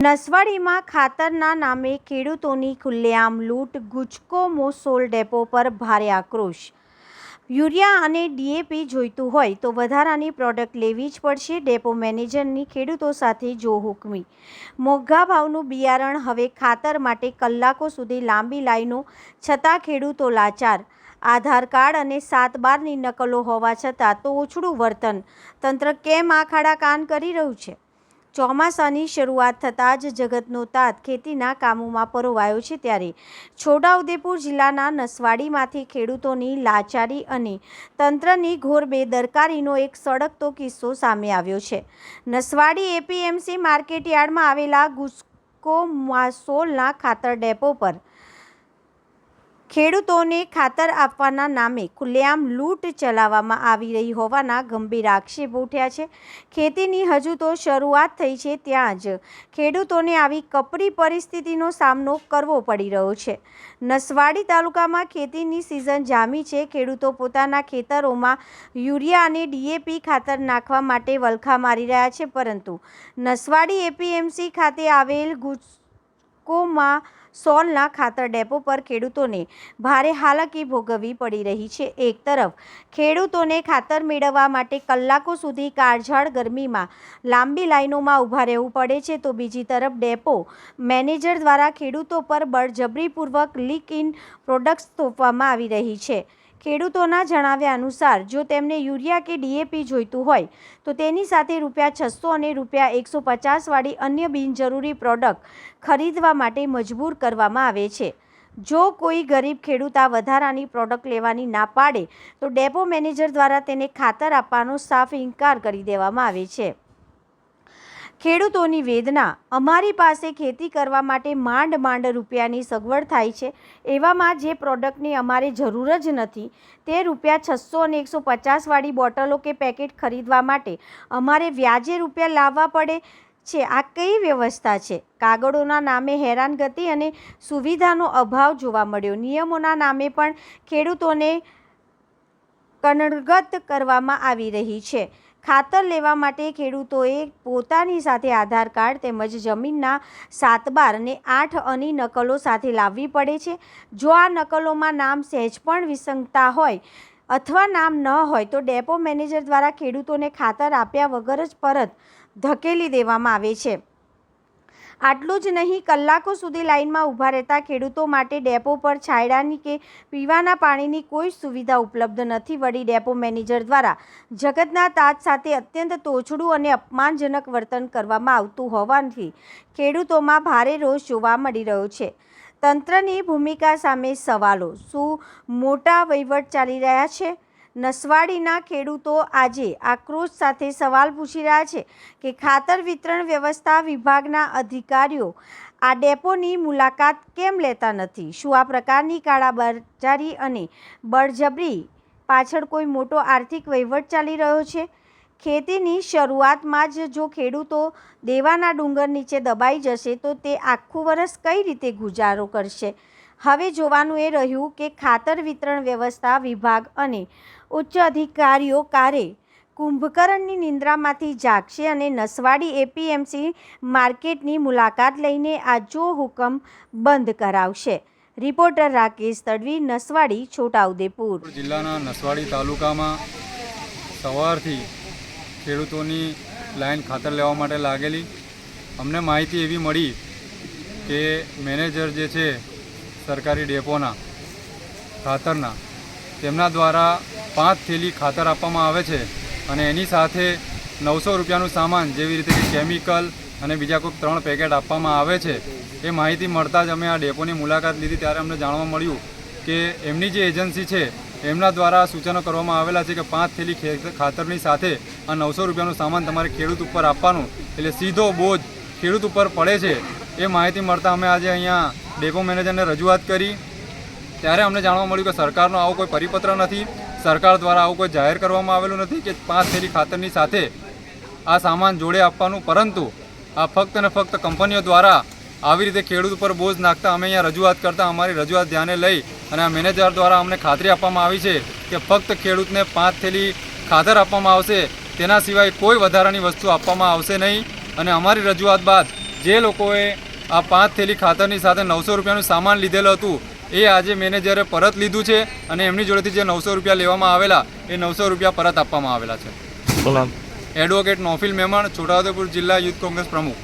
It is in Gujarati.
નસવાડીમાં ખાતરના નામે ખેડૂતોની ખુલ્લેઆમ લૂંટ, ગુજકો મોસોલ ડેપો પર ભારે આક્રોશ। યુરિયા અને ડીએપી જોઈતું હોય તો વધારાની પ્રોડક્ટ લેવી જ પડશે। ડેપો મેનેજરની ખેડૂતો સાથે જો હુકમી। મોંઘા ભાવનું બિયારણ, હવે ખાતર માટે કલાકો સુધી લાંબી લાઈનો, છતાં ખેડૂતો લાચાર। આધાર કાર્ડ અને 7/12ની નકલો હોવા છતાં તોછડું વર્તન। તંત્ર કેમ આ ખાડા કાન કરી રહ્યું છે? ચોમાસાની શરૂઆત થતાં જ જગતનો તાત ખેતીના કામોમાં પરોવાયો છે, ત્યારે છોટાઉદેપુર જિલ્લાના નસવાડીમાંથી ખેડૂતોની લાચારી અને તંત્રની ઘોર બેદરકારીનો એક સળગતો કિસ્સો સામે આવ્યો છે। નસવાડી એપીએમસી માર્કેટયાર્ડમાં આવેલા ગુજકો મોસોલના ખાતર ડેપો પર ખેડૂતોને ખાતર આપવાના નામે ખુલ્લેઆમ લૂંટ ચલાવવામાં આવી રહી હોવાના ગંભીર આક્ષેપો ઉઠ્યા છે। ખેતીની હજુ તો શરૂઆત થઈ છે, ત્યાં જ ખેડૂતોને આવી કપરી પરિસ્થિતિનો સામનો કરવો પડી રહ્યો છે। નસવાડી તાલુકામાં ખેતીની સિઝન જામી છે। ખેડૂતો પોતાના ખેતરોમાં યુરિયા અને ડીએપી ખાતર નાખવા માટે વલખા મારી રહ્યા છે, પરંતુ નસવાડી એપીએમસી ખાતે આવેલ ગુજકો મોસોલના ખાતર ડેપો પર ખેડૂતોને ભારે હાલાકી ભોગવવી પડી રહી છે। એક તરફ ખેડૂતોને ખાતર મેળવવા માટે કલાકો સુધી કાળઝાળ ગરમીમાં લાંબી લાઈનોમાં ઊભા રહેવું પડે છે, તો બીજી તરફ ડેપો મેનેજર દ્વારા ખેડૂતો પર બળજબરીપૂર્વક લીક ઇન પ્રોડક્ટ્સ થોપવામાં આવી રહી છે। ખેડૂતોના જણાવ્યા અનુસાર જો તેમને યુરિયા કે ડીએપી જોઈતું હોય તો તેની સાથે ₹600 અને ₹150 વાળી અન્ય બિનજરૂરી પ્રોડક્ટ ખરીદવા માટે મજબૂર કરવામાં આવે છે। જો કોઈ ગરીબ ખેડૂત આ વધારાની પ્રોડક્ટ લેવાની ના પાડે તો ડેપો મેનેજર દ્વારા તેને ખાતર આપવાનો સાફ ઇનકાર કરી દેવામાં આવે છે। ખેડૂતોની વેદના, અમારી પાસે ખેતી કરવા માટે માંડ રૂપિયાની સગવડ થાય છે, એવામાં જે પ્રોડક્ટની અમારે જરૂર જ નથી તે ₹600 અને 150 વાળી બોટલો કે પેકેટ ખરીદવા માટે અમારે વ્યાજે રૂપિયા લાવવા પડે છે। આ કઈ વ્યવસ્થા છે? કાગળોના નામે હેરાનગતિ અને સુવિધાનો અભાવ જોવા મળ્યો। નિયમોના નામે પણ ખેડૂતોને કનડગત કરવામાં આવી રહી છે। ખાતર લેવા માટે ખેડૂતોએ પોતાની સાથે આધાર કાર્ડ તેમજ જમીનના 7/12 અને 8 નકલો સાથે લાવવી પડે છે। જો આ નકલોમાં નામ સહેજ પણ વિસંગતતા હોય અથવા નામ ન હોય તો ડેપો મેનેજર દ્વારા ખેડૂતોને ખાતર આપ્યા વગર જ પરત ધકેલી દેવામાં આવે છે। આટલું જ નહીં, કલાકો સુધી લાઇનમાં ઊભા રહેતા ખેડૂતો માટે ડેપો પર છાંયડાની કે પીવાના પાણીની કોઈ સુવિધા ઉપલબ્ધ નથી। વળી ડેપો મેનેજર દ્વારા જગતના તાત સાથે અત્યંત તોછડું અને અપમાનજનક વર્તન કરવામાં આવતું હોવાથી ખેડૂતોમાં ભારે રોષ જોવા મળી રહ્યો છે। તંત્રની ભૂમિકા સામે સવાલો, શું મોટા વહીવટ ચાલી રહ્યા છે? નસવાડીના ખેડૂતો આજે આક્રોશ સાથે સવાલ પૂછી રહ્યા છે કે ખાતર વિતરણ વ્યવસ્થા વિભાગના અધિકારીઓ આ ડેપોની મુલાકાત કેમ લેતા નથી? શું આ પ્રકારની કાળાબજારી અને બળજબરી પાછળ કોઈ મોટો આર્થિક વહીવટ ચાલી રહ્યો છે? ખેતીની શરૂઆતમાં જ જો ખેડૂતો દેવાના ડુંગર નીચે દબાઈ જશે તો તે આખું વર્ષ કઈ રીતે ગુજારો કરશે? હવે જોવાનું એ રહ્યું કે ખાતર વિતરણ વ્યવસ્થા વિભાગ અને ઉચ્ચ અધિકારીઓ ક્યારે કુંભકર્ણની નિંદ્રામાંથી જાગશે અને નસવાડી એપીએમસી માર્કેટની મુલાકાત લઈને આ જો હુકમ બંધ કરાવશે। રિપોર્ટર રાકેશ તડવી, નસવાડી, છોટાઉદેપુર જિલ્લાના નસવાડી તાલુકામાં સવારથી ખેડૂતોની લાઈન ખાતર લેવા માટે લાગેલી। અમને માહિતી એવી મળી કે મેનેજર જે છે સરકારી ડેપોના ખાતરના, તેમના દ્વારા 5 થેલી ખાતર આપવામાં આવે છે અને એની સાથે ₹900નું સામાન જેવી રીતે કે કેમિકલ અને બીજા કોઈક 3 પેકેટ આપવામાં આવે છે। એ માહિતી મળતા જ અમે આ ડેપોની મુલાકાત લીધી ત્યારે અમને જાણવા મળ્યું કે એમની જે એજન્સી છે એમના દ્વારા સૂચનો કરવામાં આવેલા છે કે 5 થેલી ખાતરની સાથે આ ₹900નું સામાન તમારે ખેડૂત ઉપર આપવાનું, એટલે સીધો બોજ ખેડૂત ઉપર પડે છે। એ માહિતી મળતા અમે આજે અહીંયા ડેપો મેનેજરને રજૂઆત કરી ત્યારે અમને જાણવા મળ્યું કે સરકારનો આવો કોઈ પરિપત્ર નથી, સરકાર દ્વારા આવું કોઈ જાહેર કરવામાં આવેલું નથી કે 5 થેલી ખાતરની સાથે આ સામાન જોડે આપવાનું, પરંતુ આ ફક્ત ને ફક્ત કંપનીઓ દ્વારા આવી રીતે ખેડૂત ઉપર બોજ નાખતા અમે અહીંયા રજૂઆત કરતા અમારી રજૂઆત ધ્યાને લઈ અને આ મેનેજર દ્વારા અમને ખાતરી આપવામાં આવી છે કે ફક્ત ખેડૂતને 5 થેલી ખાતર આપવામાં આવશે, તેના સિવાય કોઈ વધારાની વસ્તુ આપવામાં આવશે નહીં। અને અમારી રજૂઆત બાદ જે લોકોએ આ 5 થેલી ખાતરની સાથે 900 રૂપિયાનું સામાન લીધેલું હતું એ આજે મેનેજરે પરત લીધું છે અને એમની જોડેથી જે 900 રૂપિયા લેવામાં આવેલા એ 900 રૂપિયા પરત આપવામાં આવેલા છે. એડવોકેટ નોફિલ મેમણ, છોટાઉદેપુર જિલ્લા યુથ કોંગ્રેસ પ્રમુખ.